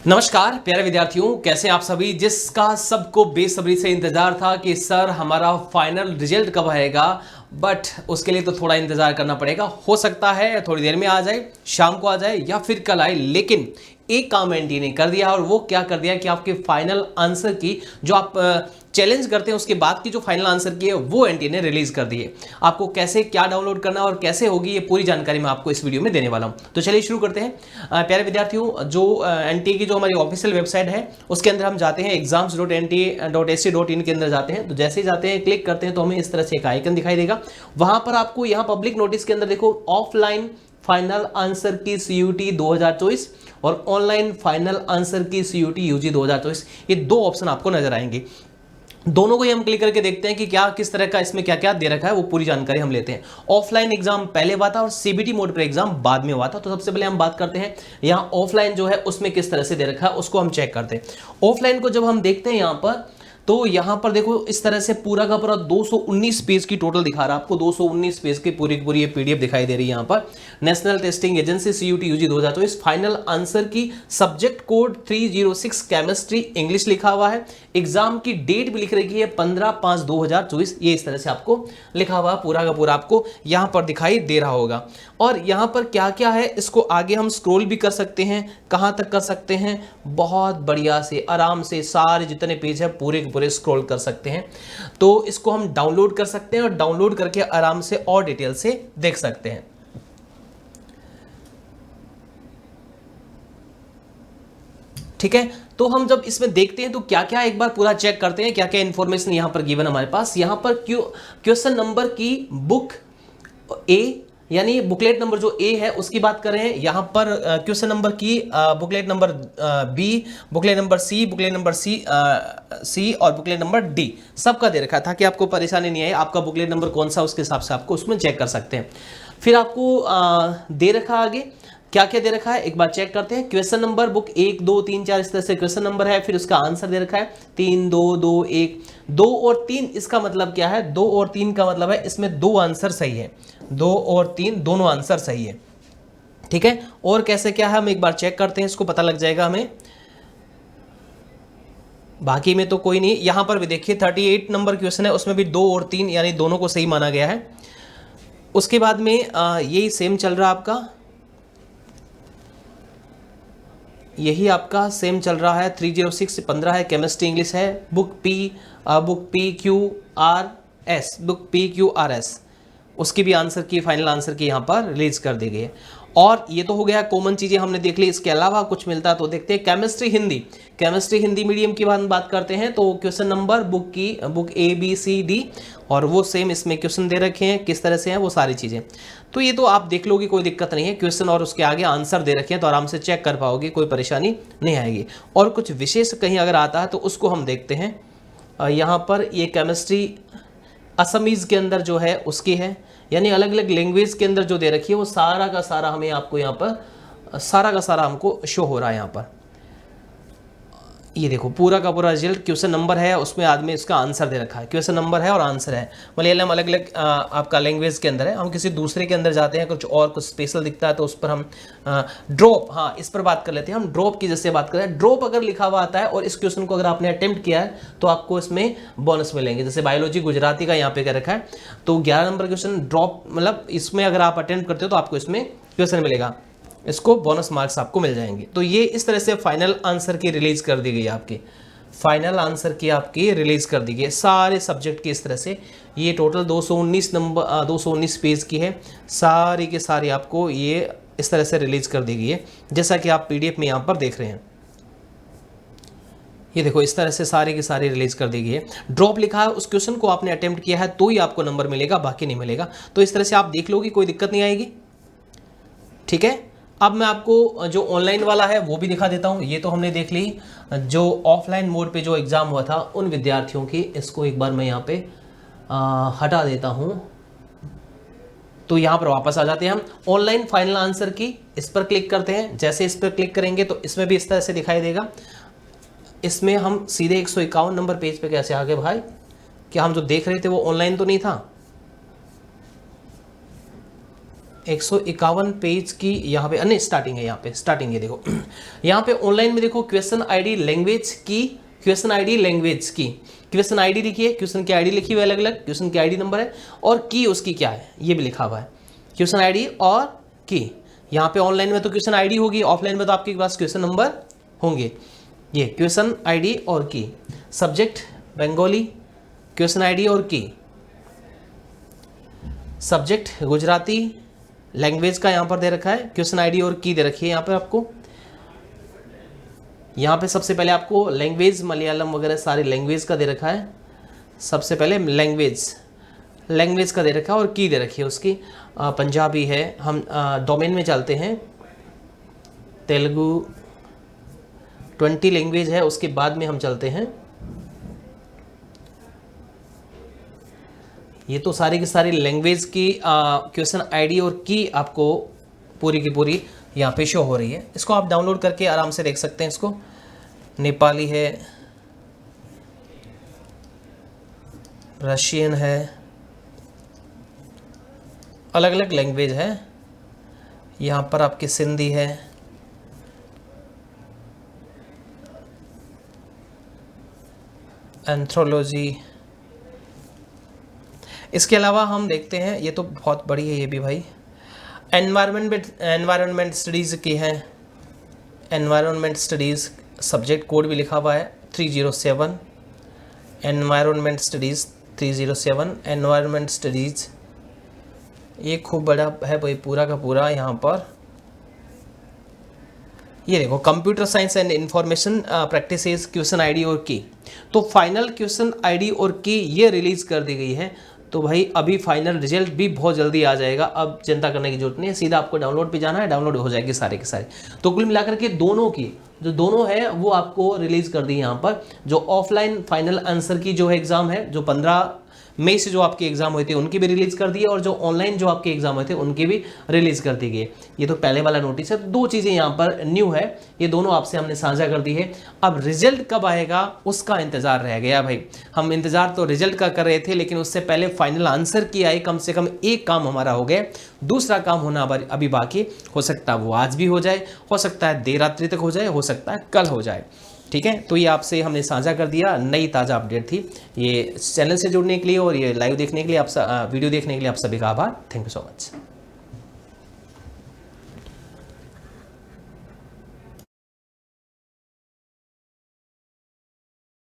नमस्कार प्यारे विद्यार्थियों, कैसे आप सभी। जिसका सबको बेसब्री से इंतजार था कि सर हमारा फाइनल रिजल्ट कब आएगा, बट उसके लिए तो थोड़ा इंतजार करना पड़ेगा। हो सकता है थोड़ी देर में आ जाए, शाम को आ जाए या फिर कल आए, लेकिन एक काम एनटीए ने कर दिया। और वो क्या कर दिया कि आपके फाइनल आंसर की जो आप चैलेंज करते हैं उसके बाद की जो फाइनल आंसर की है वो एनटीए ने रिलीज कर दी है। आपको कैसे क्या डाउनलोड करना और कैसे होगी ये पूरी जानकारी मैं आपको इस वीडियो में देने वाला हूं। तो चलिए शुरू करते हैं। प्यारे विद्यार्थियों, जो एनटीए की जो हमारी ऑफिशियल वेबसाइट है उसके अंदर हम जाते हैं exams.nta.ac.in के अंदर जाते हैं। तो जैसे ही जाते हैं क्लिक करते हैं तो हमें इस तरह से एक आइकन दिखाई देगा। वहां पर आपको यहाँ पब्लिक नोटिस के अंदर देखो, ऑफलाइन फाइनल आंसर की सीयूटी 2024 और ऑनलाइन फाइनल आंसर की सीयूटी यूजी 2024, ये दो ऑप्शन आपको नजर आएंगे। दोनों को ही हम क्लिक करके देखते हैं कि क्या किस तरह का इसमें क्या क्या दे रखा है, वो पूरी जानकारी हम लेते हैं। ऑफलाइन एग्जाम पहले हुआ था और सीबीटी मोड पर एग्जाम बाद में हुआ था। तो सबसे पहले हम बात करते हैं यहाँ ऑफलाइन जो है उसमें किस तरह से दे रखा है, उसको हम चेक करते हैं। ऑफलाइन को जब हम देखते हैं यहाँ पर, तो यहां पर देखो इस तरह से पूरा का पूरा 219 पेज की टोटल दिखा रहा है आपको। 219 पेज की पूरी पूरी ये पीडीएफ दिखाई दे रही है यहां पर। National testing agency CUET UG 2024 final answer key subject code 306 chemistry English लिखा हुआ है। एग्जाम की डेट भी लिख रखी है 15/5/2024। ये इस तरह से आपको लिखा हुआ पूरा का पूरा आपको यहां पर दिखाई दे रहा होगा। और यहां पर क्या क्या है इसको आगे हम स्क्रॉल भी कर सकते हैं। कहां तक कर सकते हैं? बहुत बढ़िया से आराम से सारे जितने पेज है पूरे के पूरे स्क्रॉल कर सकते हैं। तो इसको हम डाउनलोड कर सकते हैं और डाउनलोड करके आराम से और डिटेल से देख सकते हैं। ठीक है, तो हम जब इसमें देखते हैं तो क्या क्या एक बार पूरा चेक करते हैं, क्या क्या इंफॉर्मेशन यहां पर गिवन हमारे पास। यहां पर क्वेश्चन नंबर की बुक ए यानी बुकलेट नंबर जो ए है उसकी बात कर रहे हैं। यहां पर क्वेश्चन नंबर की booklet number B, booklet number C, booklet number C और बुकलेट नंबर डी सबका दे रखा था कि आपको परेशानी नहीं आए। आपका बुकलेट नंबर कौन सा उसके हिसाब से आपको उसमें चेक कर सकते हैं। फिर आपको दे रखा आगे क्या क्या दे रखा है एक बार चेक करते हैं। क्वेश्चन नंबर बुक 1 2 3 4 इस तरह से क्वेश्चन नंबर है। फिर उसका आंसर दे रखा है 3 2 2 1 2 और 3। इसका मतलब क्या है? 2 और 3 का मतलब है इसमें दो आंसर सही है। 2 और 3 दोनों आंसर सही है। ठीक है, और कैसे क्या है हम एक बार चेक करते हैं, इसको पता लग जाएगा हमें। बाकी में तो कोई नहीं। यहां पर भी देखिए 38 नंबर क्वेश्चन है, उसमें भी 2 और 3 यानी दोनों को सही माना गया है। उसके बाद में यही सेम चल रहा आपका, यही आपका सेम चल रहा है। 306 15 है, केमिस्ट्री इंग्लिश है। Book P Q R S उसकी भी आंसर की फाइनल आंसर की यहाँ पर रिलीज कर दी गई है। और ये तो हो गया कॉमन चीजें हमने देख ली। इसके अलावा कुछ मिलता है तो देखते हैं। केमिस्ट्री हिंदी मीडियम की बात करते हैं तो question number book A B C D और वो सेम इसमें क्वेश्चन दे रखे हैं, किस तरह से हैं वो सारी चीजें। तो ये तो आप देख लोगे, कोई दिक्कत नहीं है। क्वेश्चन और उसके आगे आंसर दे रखे हैं तो आराम से चेक कर पाओगे, कोई परेशानी नहीं आएगी। और कुछ विशेष कहीं अगर आता है तो उसको हम देखते हैं। यहाँ पर ये केमिस्ट्री असमीज के अंदर जो है उसकी है, यानी अलग अलग लैंग्वेज के अंदर जो दे रखी है वो सारा का सारा हमें आपको यहाँ पर सारा का सारा हमको शो हो रहा है। यहाँ पर ये देखो पूरा का पूरा रिजल्ट क्वेश्चन नंबर है, उसमें आदमी इसका आंसर दे रखा है। क्वेश्चन नंबर है और आंसर है। मलयालम अलग अलग आपका लैंग्वेज के अंदर है। हम किसी दूसरे के अंदर जाते हैं, कुछ और कुछ स्पेशल दिखता है तो उस पर हम ड्रॉप, हाँ इस पर बात कर लेते हैं। हम ड्रॉप की जैसे बात करें, ड्रॉप अगर लिखा हुआ आता है और इस क्वेश्चन को अगर आपने अटेम्प्ट किया है तो आपको इसमें बोनस मिलेंगे। जैसे बायोलॉजी गुजराती का यहाँ पे कर रखा है तो 11 नंबर क्वेश्चन ड्रॉप, मतलब इसमें अगर आप अटेम्प्ट करते हो तो आपको इसमें क्वेश्चन मिलेगा, इसको बोनस मार्क्स आपको मिल जाएंगे। तो ये इस तरह से फाइनल आंसर की रिलीज कर दी गई आपकी, फाइनल आंसर की आपकी रिलीज कर दी गई सारे सब्जेक्ट की। इस तरह से ये टोटल 219 पेज की है, सारी के सारी आपको ये इस तरह से रिलीज कर दी गई है, जैसा कि आप पीडीएफ में यहाँ पर देख रहे हैं। ये देखो इस तरह से सारी की सारी रिलीज कर दी गई है। ड्रॉप लिखा है, उस क्वेश्चन को आपने अटेम्प्ट किया है तो ही आपको नंबर मिलेगा, बाकी नहीं मिलेगा। तो इस तरह से आप देख लोगे, कोई दिक्कत नहीं आएगी। ठीक है, अब मैं आपको जो ऑनलाइन वाला है वो भी दिखा देता हूँ। ये तो हमने देख ली जो ऑफलाइन मोड पे जो एग्ज़ाम हुआ था उन विद्यार्थियों की। इसको एक बार मैं यहाँ पे हटा देता हूँ तो यहाँ पर वापस आ जाते हैं हम। ऑनलाइन फाइनल आंसर की इस पर क्लिक करते हैं। जैसे इस पर क्लिक करेंगे तो इसमें भी इस तरह से दिखाई देगा। इसमें हम सीधे 151 नंबर पेज पे कैसे आ गए भाई? क्या हम जो देख रहे थे वो ऑनलाइन तो नहीं था? 151 पेज की यहाँ पे नहीं स्टार्टिंग है, यहाँ पे स्टार्टिंग है देखो। यहाँ पे ऑनलाइन में देखो क्वेश्चन आईडी लैंग्वेज की, क्वेश्चन आईडी लैंग्वेज की, क्वेश्चन आईडी लिखी है, क्वेश्चन की आईडी लिखी हुई है अलग अलग, क्वेश्चन की आईडी नंबर है और की उसकी क्या है ये भी लिखा हुआ है, क्वेश्चन आईडी और की। यहाँ पे ऑनलाइन में तो क्वेश्चन आईडी होगी, ऑफलाइन में तो आपके पास क्वेश्चन नंबर होंगे। ये क्वेश्चन आईडी और की, सब्जेक्ट बंगाली, क्वेश्चन आईडी और की, सब्जेक्ट गुजराती, लैंग्वेज का यहाँ पर दे रखा है, क्वेश्चन आईडी और की दे रखी है यहाँ पे आपको। यहाँ पे सबसे पहले आपको लैंग्वेज मलयालम वगैरह सारी लैंग्वेज का दे रखा है, सबसे पहले लैंग्वेज का दे रखा है और की दे रखी है उसकी। पंजाबी है, हम डोमेन में चलते हैं, तेलुगु 20 लैंग्वेज है, उसके बाद में हम चलते हैं। ये तो सारी की सारी लैंग्वेज की क्वेश्चन आईडी और की आपको पूरी की पूरी यहाँ पे शो हो रही है। इसको आप डाउनलोड करके आराम से देख सकते हैं। इसको नेपाली है, रशियन है, अलग अलग लैंग्वेज है। यहाँ पर आपकी सिंधी है, एंथ्रोलॉजी। इसके अलावा हम देखते हैं, ये तो बहुत बड़ी है ये भी भाई, एनवायरनमेंट स्टडीज़ की है, एनवायरनमेंट स्टडीज़ सब्जेक्ट कोड भी लिखा हुआ है 307, एनवायरनमेंट स्टडीज़ 307, एनवायरनमेंट स्टडीज़ ये खूब बड़ा है भाई पूरा का पूरा। यहाँ पर ये देखो computer science and information practices, question ID और की। तो फाइनल क्वेश्चन आईडी और की ये रिलीज कर दी गई है। तो भाई अभी फाइनल रिजल्ट भी बहुत जल्दी आ जाएगा, अब चिंता करने की जरूरत नहीं है, सीधा आपको डाउनलोड पे जाना है, डाउनलोड हो जाएगी सारे के सारे। तो कुल मिलाकर के दोनों की जो दोनों है वो आपको रिलीज कर दी यहाँ पर। जो ऑफलाइन फाइनल आंसर की जो एग्जाम है, जो 15 मई से जो आपके एग्जाम हुए थे उनकी भी रिलीज कर दी है, और जो ऑनलाइन जो आपके एग्जाम हुए थे उनकी भी रिलीज कर दी गई। ये तो पहले वाला नोटिस है। दो चीजें यहाँ पर न्यू है, ये दोनों आपसे हमने साझा कर दी है। अब रिजल्ट कब आएगा उसका इंतजार रह गया भाई। हम इंतजार तो रिजल्ट का कर रहे थे, लेकिन उससे पहले फाइनल आंसर की आई, कम से कम एक काम हमारा हो गया, दूसरा काम होना अभी बाकी। हो सकता है वो आज भी हो जाए, हो सकता है देर रात्रि तक हो जाए, हो सकता है कल हो जाए। ठीक है, तो ये आपसे हमने साझा कर दिया, नई ताज़ा अपडेट थी। ये चैनल से जुड़ने के लिए और ये लाइव देखने के लिए वीडियो देखने के लिए आप सभी का आभार। Thank you so much.